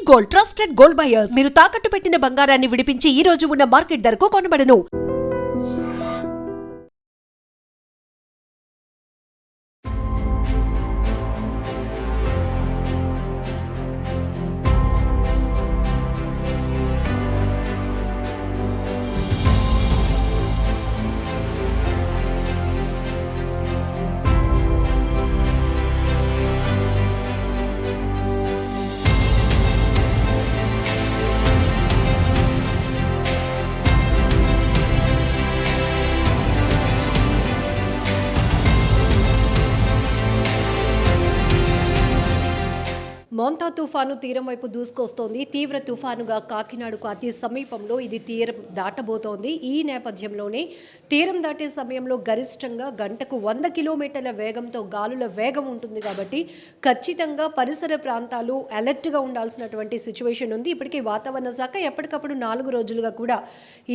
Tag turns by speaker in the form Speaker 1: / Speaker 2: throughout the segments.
Speaker 1: Gold trusted gold buyers మీరు తాకట్టు పెట్టిన బంగారాన్ని విడిపించి ఈ రోజు ఉన్న మార్కెట్ ధరకు కొనబడను. మోంతా తుఫాను తీరం వైపు దూసుకొస్తోంది. తీవ్ర తుఫానుగా కాకినాడకు అతి సమీపంలో ఇది తీరం దాటబోతోంది. ఈ నేపథ్యంలోనే తీరం దాటే సమయంలో గరిష్టంగా గంటకు 100 కిలోమీటర్ల వేగంతో గాలుల వేగం ఉంటుంది కాబట్టి ఖచ్చితంగా పరిసర ప్రాంతాలు అలర్ట్గా ఉండాల్సినటువంటి సిచ్యువేషన్ ఉంది. ఇప్పటికీ వాతావరణ శాఖ ఎప్పటికప్పుడు 4 రోజులుగా కూడా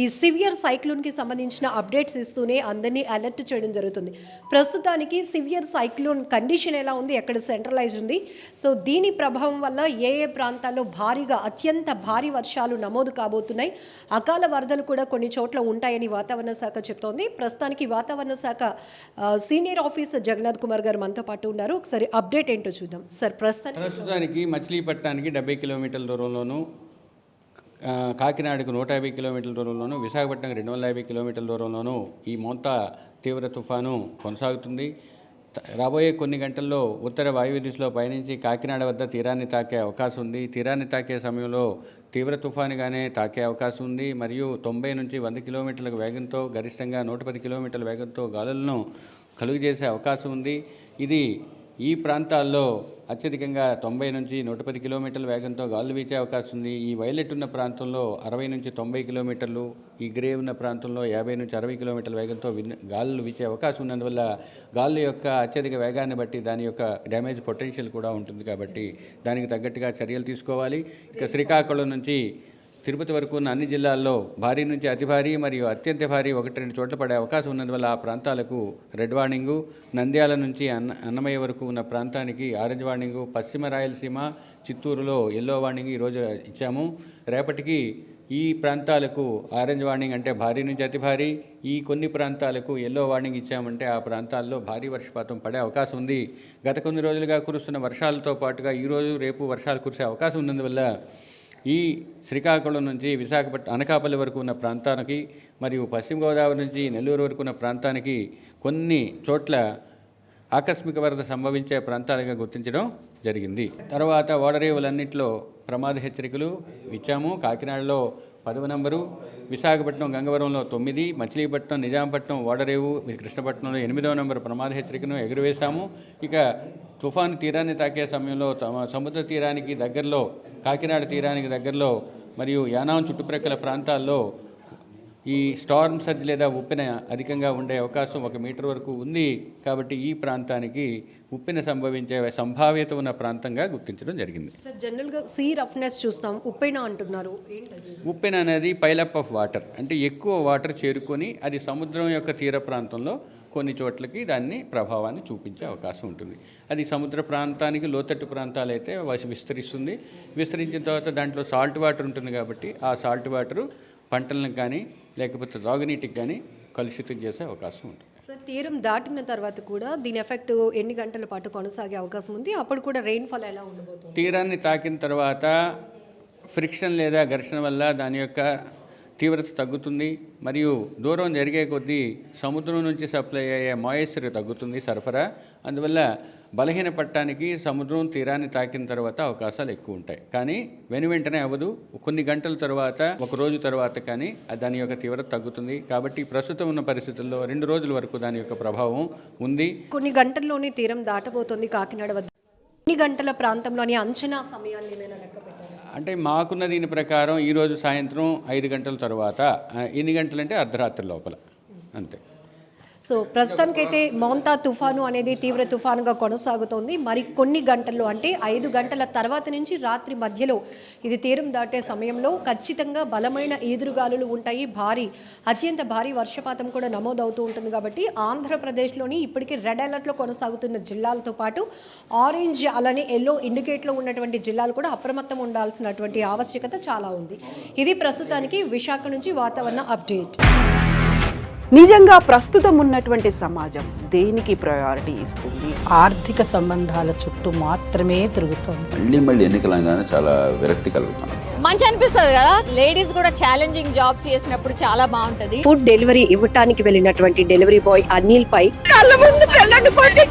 Speaker 1: ఈ సివియర్ సైక్లోన్కి సంబంధించిన అప్డేట్స్ ఇస్తూనే అందరినీ అలర్ట్ చేయడం జరుగుతుంది. ప్రస్తుతానికి సివియర్ సైక్లోన్ కండిషన్ ఎలా ఉంది, ఎక్కడ సెంట్రలైజ్ ఉంది, సో దీని ప్రభావం వల్ల ఏ ప్రాంతాల్లో భారీగా అత్యంత భారీ వర్షాలు నమోదు కాబోతున్నాయి, అకాల వరదలు కూడా కొన్ని చోట్ల ఉంటాయని వాతావరణ శాఖ చెప్తోంది. ప్రస్తుతానికి వాతావరణ శాఖ సీనియర్ ఆఫీసర్ జగన్నాథ్ కుమార్ గారు మనతో పాటు ఉన్నారు. ఒకసారి అప్డేట్ ఏంటో చూద్దాం సార్.
Speaker 2: ప్రస్తుతానికి మచిలీపట్నానికి 70 కిలోమీటర్ల దూరంలోను, కాకినాడకు 150 కిలోమీటర్ల దూరంలోను, విశాఖపట్నంకి 250 కిలోమీటర్ల దూరంలోను ఈ మోంతా తీవ్ర తుఫాను కొనసాగుతుంది. రాబోయే కొన్ని గంటల్లో ఉత్తర వాయువ్య దిశలో పయనించి కాకినాడ వద్ద తీరాన్ని తాకే అవకాశం ఉంది. తీరాన్ని తాకే సమయంలో తీవ్ర తుఫానుగానే తాకే అవకాశం ఉంది. మరియు 90 నుంచి 100 కిలోమీటర్ల వేగంతో గరిష్టంగా 110 కిలోమీటర్ల వేగంతో గాలులను కలుగజేసే అవకాశం ఉంది. ఇది ఈ ప్రాంతాల్లో అత్యధికంగా 90 నుంచి 110 కిలోమీటర్ల వేగంతో గాలులు వీచే అవకాశం ఉంది. ఈ వైలెట్ ఉన్న ప్రాంతంలో 60 నుంచి 90 కిలోమీటర్లు, ఈ గ్రే ఉన్న ప్రాంతంలో 50 నుంచి 60 కిలోమీటర్ల వేగంతో గాలులు వీచే అవకాశం ఉన్నందువల్ల గాలుల యొక్క అత్యధిక వేగాన్ని బట్టి దాని యొక్క డ్యామేజ్ పొటెన్షియల్ కూడా ఉంటుంది. కాబట్టి దానికి తగ్గట్టుగా చర్యలు తీసుకోవాలి. ఇక శ్రీకాకుళం నుంచి తిరుపతి వరకు ఉన్న అన్ని జిల్లాల్లో భారీ నుంచి అతి భారీ మరియు అత్యంత భారీ 1-2 చోట్ల పడే అవకాశం ఉన్నందువల్ల ఆ ప్రాంతాలకు రెడ్ వార్నింగు, నంద్యాల నుంచి అన్నమయ్య వరకు ఉన్న ప్రాంతానికి ఆరెంజ్ వార్నింగు, పశ్చిమ రాయలసీమ చిత్తూరులో ఎల్లో వార్నింగ్ ఈరోజు ఇచ్చాము. రేపటికి ఈ ప్రాంతాలకు ఆరెంజ్ వార్నింగ్ అంటే భారీ నుంచి అతి భారీ, ఈ కొన్ని ప్రాంతాలకు ఎల్లో వార్నింగ్ ఇచ్చామంటే ఆ ప్రాంతాల్లో భారీ వర్షపాతం పడే అవకాశం ఉంది. గత కొన్ని రోజులుగా కురుస్తున్న వర్షాలతో పాటుగా ఈరోజు రేపు వర్షాలు కురిసే అవకాశం ఉన్నందువల్ల ఈ శ్రీకాకుళం నుంచి విశాఖపట్నం అనకాపల్లి వరకు ఉన్న ప్రాంతానికి మరియు పశ్చిమ గోదావరి నుంచి నెల్లూరు వరకు ఉన్న ప్రాంతానికి కొన్ని చోట్ల ఆకస్మిక వరద సంభవించే ప్రాంతాలుగా గుర్తించడం జరిగింది. తర్వాత ఓడరేవులన్నింటిలో ప్రమాద హెచ్చరికలు ఇచ్చాము. కాకినాడలో 10వ నంబరు, విశాఖపట్నం గంగవరంలో 9, మచిలీపట్నం నిజాంపట్నం ఓడరేవు కృష్ణపట్నంలో 8వ నంబరు ప్రమాద హెచ్చరికను ఎగురవేశాము. ఇక తుఫాను తీరాన్ని తాకే సమయంలో సముద్ర తీరానికి దగ్గరలో, కాకినాడ తీరానికి దగ్గరలో మరియు యానాం చుట్టుప్రక్కల ప్రాంతాల్లో ఈ స్టార్మ్ సర్జ్ లేదా ఉప్పెన అధికంగా ఉండే అవకాశం 1 మీటర్ వరకు ఉంది. కాబట్టి ఈ ప్రాంతానికి ఉప్పెన సంభవించే సంభావ్యత ఉన్న ప్రాంతంగా గుర్తించడం జరిగింది.
Speaker 1: సార్, జనరల్గా సీ రఫ్నెస్ చూస్తాం, ఉప్పెన అంటున్నారు.
Speaker 2: ఉప్పెన అనేది పైలప్ ఆఫ్ వాటర్, అంటే ఎక్కువ వాటర్ చేరుకొని అది సముద్రం యొక్క తీర ప్రాంతంలో కొన్ని చోట్లకి దాన్ని ప్రభావాన్ని చూపించే అవకాశం ఉంటుంది. అది సముద్ర ప్రాంతానికి లోతట్టు ప్రాంతాలు అయితే విస్తరిస్తుంది. విస్తరించిన తర్వాత దాంట్లో సాల్ట్ వాటర్ ఉంటుంది కాబట్టి ఆ సాల్ట్ వాటరు పంటలకు కానీ లేకపోతే తాగునీటికి కానీ కలుషితం చేసే అవకాశం ఉంటుంది.
Speaker 1: సార్, తీరం దాటిన తర్వాత కూడా దీని ఎఫెక్ట్ ఎన్ని గంటల పాటు కొనసాగే అవకాశం ఉంది? అప్పుడు కూడా రెయిన్ఫాల్ ఎలా ఉండబోతుంది?
Speaker 2: తీరాన్ని తాకిన తర్వాత ఫ్రిక్షన్ లేదా ఘర్షణ వల్ల దాని యొక్క తీవ్రత తగ్గుతుంది. మరియు దూరం జరిగే కొద్దీ సముద్రం నుంచి సప్లై అయ్యే మాయిశ్చర్ తగ్గుతుంది, సరఫరా. అందువల్ల బలహీన పట్టడానికి సముద్రం తీరాన్ని తాకిన తర్వాత అవకాశాలు ఎక్కువ ఉంటాయి. కానీ వెంటనే అవ్వదు. కొన్ని గంటల తర్వాత, 1 రోజు తర్వాత కానీ దాని యొక్క తీవ్రత తగ్గుతుంది. కాబట్టి ప్రస్తుతం ఉన్న పరిస్థితుల్లో 2 రోజుల వరకు దాని యొక్క ప్రభావం ఉంది.
Speaker 1: కొన్ని గంటల్లోనే తీరం దాటబోతోంది కాకినాడ వద్ద. ఎన్ని గంటల ప్రాంతంలోని అంచనా సమయాన్ని ఏమైనా లెక్క పెట్టారు?
Speaker 2: అంటే మాకున్న దీని ప్రకారం ఈరోజు సాయంత్రం 5 గంటల తర్వాత, ఎన్ని గంటలంటే అర్ధరాత్రి లోపల, అంతే.
Speaker 1: సో ప్రస్తుతానికైతే మోంతా తుఫాను అనేది తీవ్ర తుఫానుగా కొనసాగుతోంది. మరి కొన్ని గంటల్లో అంటే 5 గంటల తర్వాత నుంచి రాత్రి మధ్యలో ఇది తీరం దాటే సమయంలో ఖచ్చితంగా బలమైన ఈదురుగాలులు ఉంటాయి. అత్యంత భారీ వర్షపాతం కూడా నమోదవుతూ ఉంటుంది. కాబట్టి ఆంధ్రప్రదేశ్లోని ఇప్పటికీ రెడ్ అలర్ట్లో కొనసాగుతున్న జిల్లాలతో పాటు ఆరెంజ్ అలానే ఎల్లో ఇండికేట్లో ఉన్నటువంటి జిల్లాలు కూడా అప్రమత్తం ఉండాల్సినటువంటి ఆవశ్యకత చాలా ఉంది. ఇది ప్రస్తుతానికి విశాఖ నుంచి వాతావరణ అప్డేట్.
Speaker 3: నిజంగా ప్రస్తుతం ఉన్నటువంటి సమాజం దేనికి ప్రయారిటీ ఇస్తుంది?
Speaker 4: ఆర్థిక సంబంధాల చుట్టూ మాత్రమే తిరుగుతోంది.
Speaker 5: మళ్ళీ ఎన్నికలంగానే చాలా విరక్తి కలుగుతాను.
Speaker 6: మంచి అనిపిస్తుంది కదా, లేడీస్ కూడా ఛాలెంజింగ్ జాబ్స్ చేసినప్పుడు చాలా బాగుంటది.
Speaker 1: ఫుడ్ డెలివరీ ఇవ్వటానికి వెళ్ళినటువంటి డెలివరీ బాయ్ అనిల్ పై కళ్ళ ముందు పెళ్ళండి కొట్టి